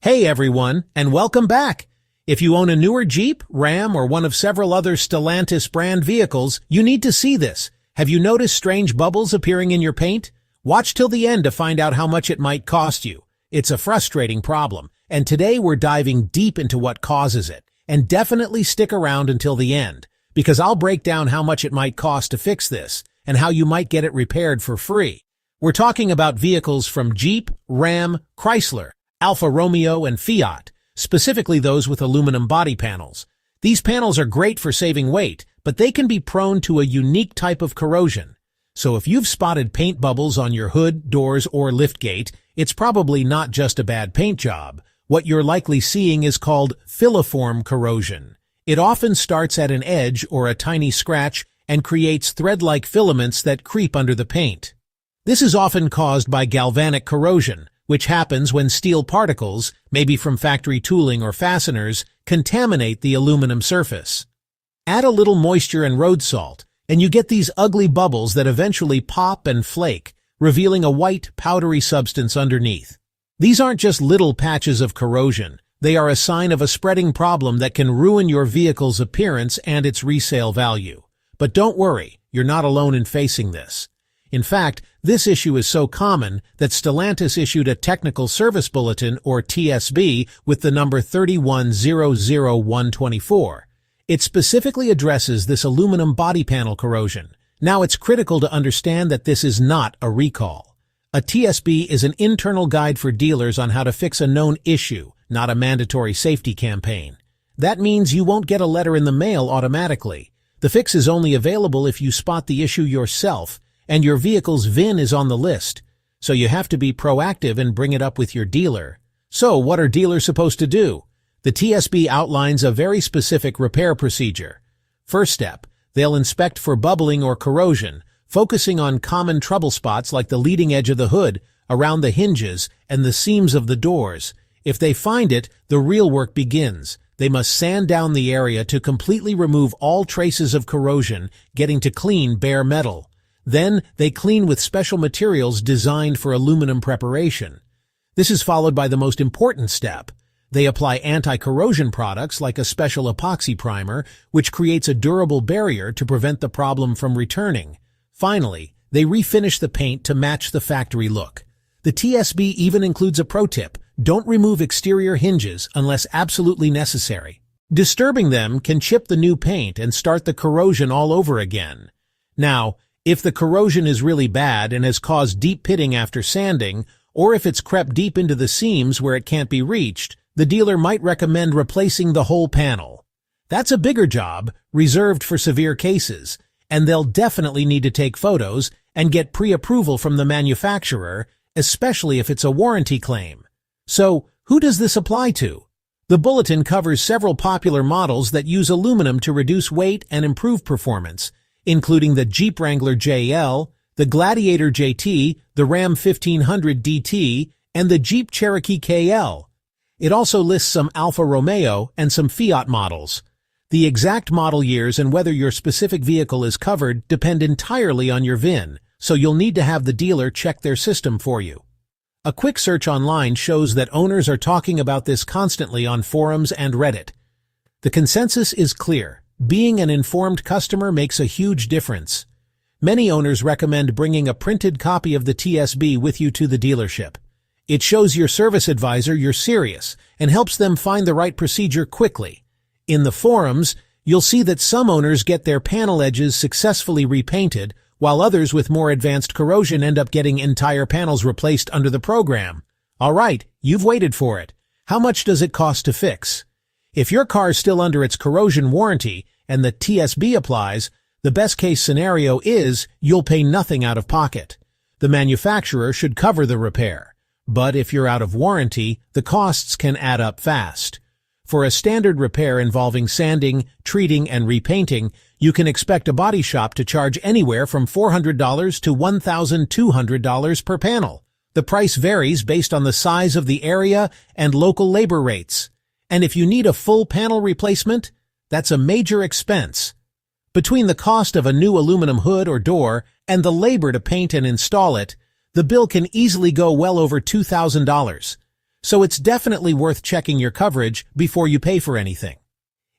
Hey everyone, and welcome back! If you own a newer Jeep, Ram, or one of several other Stellantis brand vehicles, you need to see this. Have you noticed strange bubbles appearing in your paint? Watch till the end to find out how much it might cost you. It's a frustrating problem, and today we're diving deep into what causes it. And definitely stick around until the end, because I'll break down how much it might cost to fix this, and how you might get it repaired for free. We're talking about vehicles from Jeep, Ram, Chrysler, Alfa Romeo, and Fiat, specifically those with aluminum body panels. These panels are great for saving weight, but they can be prone to a unique type of corrosion. So if you've spotted paint bubbles on your hood, doors, or liftgate, it's probably not just a bad paint job. What you're likely seeing is called filiform corrosion. It often starts at an edge or a tiny scratch and creates thread-like filaments that creep under the paint. This is often caused by galvanic corrosion, which happens when steel particles, maybe from factory tooling or fasteners, contaminate the aluminum surface. Add a little moisture and road salt, and you get these ugly bubbles that eventually pop and flake, revealing a white, powdery substance underneath. These aren't just little patches of corrosion. They are a sign of a spreading problem that can ruin your vehicle's appearance and its resale value. But don't worry, you're not alone in facing this. In fact, this issue is so common that Stellantis issued a Technical Service Bulletin, or TSB, with the number 3100124. It specifically addresses this aluminum body panel corrosion. Now, it's critical to understand that this is not a recall. A TSB is an internal guide for dealers on how to fix a known issue, not a mandatory safety campaign. That means you won't get a letter in the mail automatically. The fix is only available if you spot the issue yourself, and your vehicle's VIN is on the list, so you have to be proactive and bring it up with your dealer. So what are dealers supposed to do? The TSB outlines a very specific repair procedure. First step, they'll inspect for bubbling or corrosion, focusing on common trouble spots like the leading edge of the hood, around the hinges, and the seams of the doors. If they find it, the real work begins. They must sand down the area to completely remove all traces of corrosion, getting to clean bare metal. Then, they clean with special materials designed for aluminum preparation. This is followed by the most important step. They apply anti-corrosion products like a special epoxy primer, which creates a durable barrier to prevent the problem from returning. Finally, they refinish the paint to match the factory look. The TSB even includes a pro tip: don't remove exterior hinges unless absolutely necessary. Disturbing them can chip the new paint and start the corrosion all over again. Now, if the corrosion is really bad and has caused deep pitting after sanding, or if it's crept deep into the seams where it can't be reached, the dealer might recommend replacing the whole panel. That's a bigger job, reserved for severe cases, and they'll definitely need to take photos and get pre-approval from the manufacturer, especially if it's a warranty claim. So, who does this apply to? The bulletin covers several popular models that use aluminum to reduce weight and improve performance, including the Jeep Wrangler JL, the Gladiator JT, the Ram 1500 DT, and the Jeep Cherokee KL. It also lists some Alfa Romeo and some Fiat models. The exact model years and whether your specific vehicle is covered depend entirely on your VIN, so you'll need to have the dealer check their system for you. A quick search online shows that owners are talking about this constantly on forums and Reddit. The consensus is clear. Being an informed customer makes a huge difference. Many owners recommend bringing a printed copy of the TSB with you to the dealership. It shows your service advisor you're serious and helps them find the right procedure quickly. In the forums, you'll see that some owners get their panel edges successfully repainted, while others with more advanced corrosion end up getting entire panels replaced under the program. All right, you've waited for it. How much does it cost to fix? If your car is still under its corrosion warranty and the TSB applies, the best-case scenario is you'll pay nothing out of pocket. The manufacturer should cover the repair. But if you're out of warranty, the costs can add up fast. For a standard repair involving sanding, treating, and repainting, you can expect a body shop to charge anywhere from $400 to $1,200 per panel. The price varies based on the size of the area and local labor rates. And if you need a full panel replacement, that's a major expense. Between the cost of a new aluminum hood or door and the labor to paint and install it, the bill can easily go well over $2,000. so it's definitely worth checking your coverage before you pay for anything.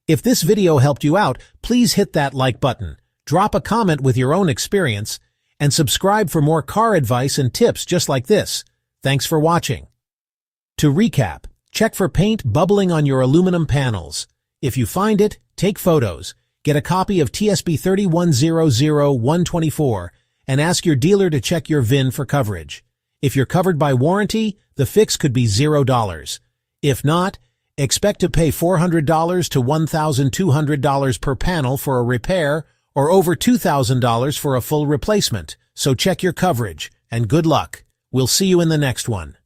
If this video helped you out, please hit that like button, drop a comment with your own experience, and subscribe for more car advice and tips just like this. Thanks for watching. To recap, check for paint bubbling on your aluminum panels. If you find it, take photos, get a copy of TSB 3100124, and ask your dealer to check your VIN for coverage. If you're covered by warranty, the fix could be $0. If not, expect to pay $400 to $1,200 per panel for a repair or over $2,000 for a full replacement. So check your coverage, and good luck. We'll see you in the next one.